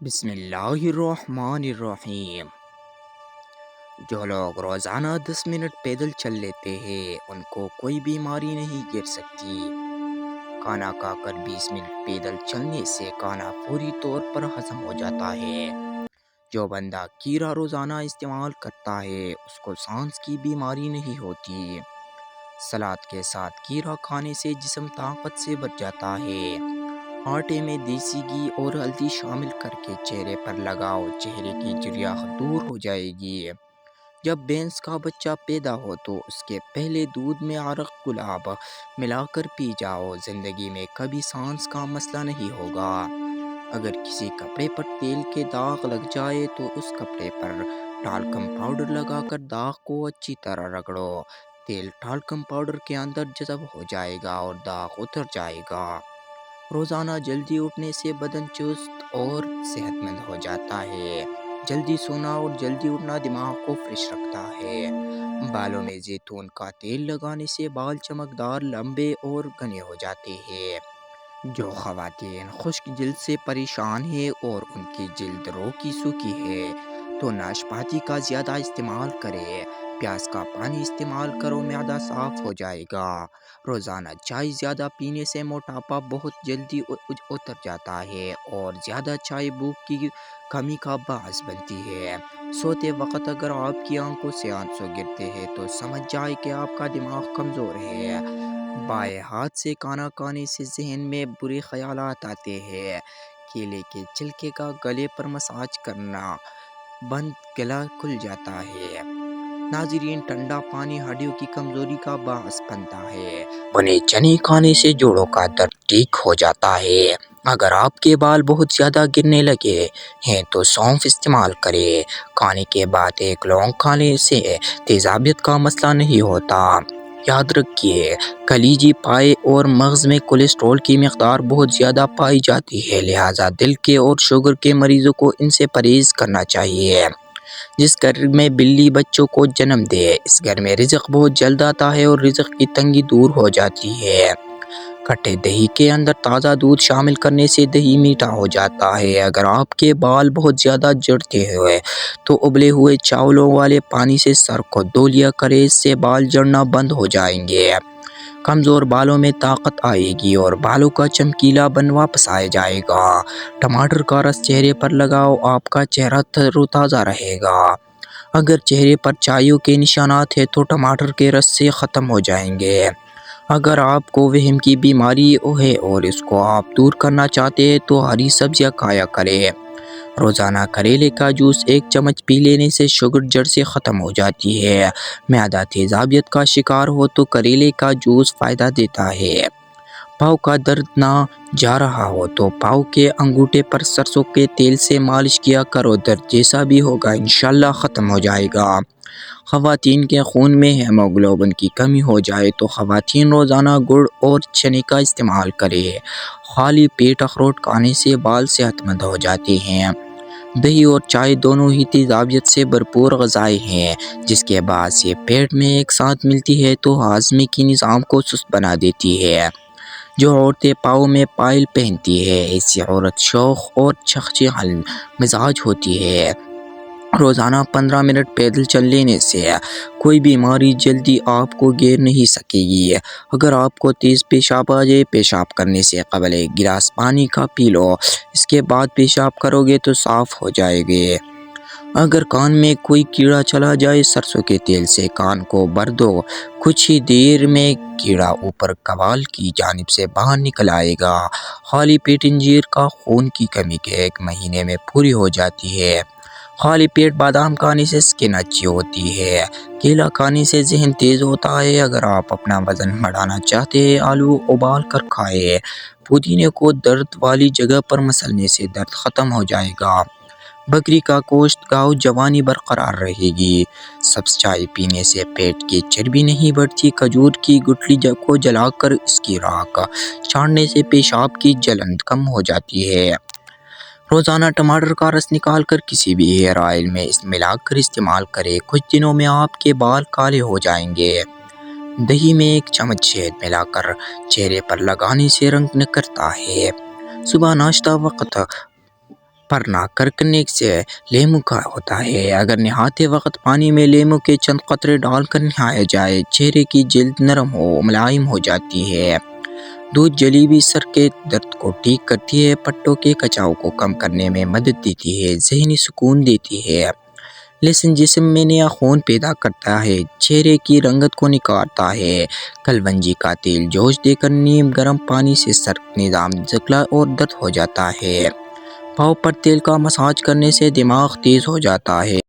بسم اللہ الرحمن الرحیم۔ جو لوگ روزانہ 10 منٹ پیدل چل لیتے ہیں ان کو کوئی بیماری نہیں گر سکتی۔ کھانا کھا کر 20 منٹ پیدل چلنے سے کھانا فوری طور پر ہضم ہو جاتا ہے۔ جو بندہ کھیرا روزانہ استعمال کرتا ہے اس کو سانس کی بیماری نہیں ہوتی۔ سلاد کے ساتھ کھیرا کھانے سے جسم طاقت سے بھر جاتا ہے۔ آٹے میں دیسی گھی اور ہلدی شامل کر کے چہرے پر لگاؤ، چہرے کی جریاخت دور ہو جائے گی۔ جب بھینس کا بچہ پیدا ہو تو اس کے پہلے دودھ میں عرق گلاب ملا کر پی جاؤ، زندگی میں کبھی سانس کا مسئلہ نہیں ہوگا۔ اگر کسی کپڑے پر تیل کے داغ لگ جائے تو اس کپڑے پر ٹالکم پاؤڈر لگا کر داغ کو اچھی طرح رگڑو۔ تیل ٹالکم پاؤڈر کے اندر جذب ہو جائے گا اور داغ اتر جائے گا۔ روزانہ جلدی اٹھنے سے بدن چست اور صحت مند ہو جاتا ہے۔ جلدی سونا اور جلدی اٹھنا دماغ کو فریش رکھتا ہے۔ بالوں میں زیتون کا تیل لگانے سے بال چمکدار، لمبے اور گھنے ہو جاتے ہیں۔ جو خواتین خشک جلد سے پریشان ہیں اور ان کی جلد روکی سوکھی ہے تو ناشپاتی کا زیادہ استعمال کریں۔ پیاز کا پانی استعمال کرو، معدہ صاف ہو جائے گا۔ روزانہ چائے زیادہ پینے سے موٹاپا بہت جلدی اتر جاتا ہے اور زیادہ چائے بھوک کی کمی کا باعث بنتی ہے۔ سوتے وقت اگر آپ کی آنکھوں سے آنسو گرتے ہیں تو سمجھ جائے کہ آپ کا دماغ کمزور ہے۔ بائیں ہاتھ سے کھانا کھانے سے ذہن میں برے خیالات آتے ہیں۔ کیلے کے چھلکے کا گلے پر مساج کرنا بند گلا کھل جاتا ہے۔ ناظرین، ٹھنڈا پانی ہڈیوں کی کمزوری کا باعث بنتا ہے۔ بنے چنے کھانے سے جوڑوں کا درد ٹھیک ہو جاتا ہے۔ اگر آپ کے بال بہت زیادہ گرنے لگے ہیں تو سونف استعمال کریں۔ کھانے کے بعد ایک لونگ کھانے سے تیزابیت کا مسئلہ نہیں ہوتا۔ یاد رکھیے، کلیجی پائے اور مغز میں کولیسٹرول کی مقدار بہت زیادہ پائی جاتی ہے، لہٰذا دل کے اور شوگر کے مریضوں کو ان سے پرہیز کرنا چاہیے۔ جس گھر میں بلی بچوں کو جنم دے اس گھر میں رزق بہت جلد آتا ہے اور رزق کی تنگی دور ہو جاتی ہے۔ کھٹے دہی کے اندر تازہ دودھ شامل کرنے سے دہی میٹھا ہو جاتا ہے۔ اگر آپ کے بال بہت زیادہ جڑتے ہوئے تو ابلے ہوئے چاولوں والے پانی سے سر کو دھو لیا کریں، اس سے بال جڑنا بند ہو جائیں گے۔ کمزور بالوں میں طاقت آئے گی اور بالوں کا چمکیلا بن واپس آ جائے گا۔ ٹماٹر کا رس چہرے پر لگاؤ، آپ کا چہرہ تر و تازہ رہے گا۔ اگر چہرے پر چایوں کے نشانات ہیں تو ٹماٹر کے رس سے ختم ہو جائیں گے۔ اگر آپ کو وہم کی بیماری ہے اور اس کو آپ دور کرنا چاہتے ہیں تو ہری سبزیاں کھایا کریں۔ روزانہ کریلے کا جوس ایک چمچ پی لینے سے شوگر جڑ سے ختم ہو جاتی ہے۔ معدہ تیزابیت کا شکار ہو تو کریلے کا جوس فائدہ دیتا ہے۔ پاؤں کا درد نہ جا رہا ہو تو پاؤں کے انگوٹھے پر سرسوں کے تیل سے مالش کیا کرو، درد جیسا بھی ہوگا انشاءاللہ ختم ہو جائے گا۔ خواتین کے خون میں ہیموگلوبن کی کمی ہو جائے تو خواتین روزانہ گڑ اور چنے کا استعمال کریں۔ خالی پیٹ اخروٹ کھانے سے بال صحت مند ہو جاتے ہیں۔ دہی اور چائے دونوں ہی تیزابیت سے بھرپور غذائیں ہیں، جس کے باعث یہ پیٹ میں ایک ساتھ ملتی ہے تو ہاضمے کی نظام کو سست بنا دیتی ہے۔ جو عورتیں پاؤں میں پائل پہنتی ہیں ایسی عورت شوخ اور چخچخل مزاج ہوتی ہے۔ روزانہ 15 منٹ پیدل چل لینے سے کوئی بیماری جلدی آپ کو گھیر نہیں سکے گی۔ اگر آپ کو تیز پیشاب آ جائے، پیشاب کرنے سے قبل ایک گلاس پانی کا پی لو، اس کے بعد پیشاب کرو گے تو صاف ہو جائے گے۔ اگر کان میں کوئی کیڑا چلا جائے، سرسوں کے تیل سے کان کو بھر دو، کچھ ہی دیر میں کیڑا اوپر قبال کی جانب سے باہر نکل آئے گا۔ خالی پیٹ انجیر کا خون کی کمی کے 1 مہینے میں پوری ہو جاتی ہے۔ خالی پیٹ بادام کھانے سے سکن اچھی ہوتی ہے۔ کیلا کھانے سے ذہن تیز ہوتا ہے۔ اگر آپ اپنا وزن بڑھانا چاہتے ہیں، آلو ابال کر کھائیں۔ پودینے کو درد والی جگہ پر مسلنے سے درد ختم ہو جائے گا۔ بکری کا گوشت کھاؤ، جوانی برقرار رہے گی۔ سبز چائے پینے سے پیٹ کی چربی نہیں بڑھتی۔ کھجور کی گٹلی کو جلا کر اس کی راکھ چھاننے سے پیشاب کی جلن کم ہو جاتی ہے۔ روزانہ ٹماٹر کا رس نکال کر کسی بھی ہیئر آئل میں ملا کر استعمال کریں، کچھ دنوں میں آپ کے بال کالے ہو جائیں گے۔ دہی میں 1 چمچ شہد ملا کر چہرے پر لگانے سے رنگ نکھرتا ہے۔ صبح ناشتہ وقت پر نہ کرنے سے لیموں کا ہوتا ہے۔ اگر نہاتے وقت پانی میں لیموں کے چند قطرے ڈال کر نہایا جائے، چہرے کی جلد نرم و ملائم ہو جاتی ہے۔ دودھ جلیبی سر کے درد کو ٹھیک کرتی ہے، پٹوں کے کچاؤ کو کم کرنے میں مدد دیتی ہے، ذہنی سکون دیتی ہے۔ لہسن جسم میں نیا خون پیدا کرتا ہے، چہرے کی رنگت کو نکھارتا ہے۔ کلونجی کا تیل جوش دے کر نیم گرم پانی سے سر نظام جھکلا اور درد ہو جاتا ہے۔ پاؤں پر تیل کا مساج کرنے سے دماغ تیز ہو جاتا ہے۔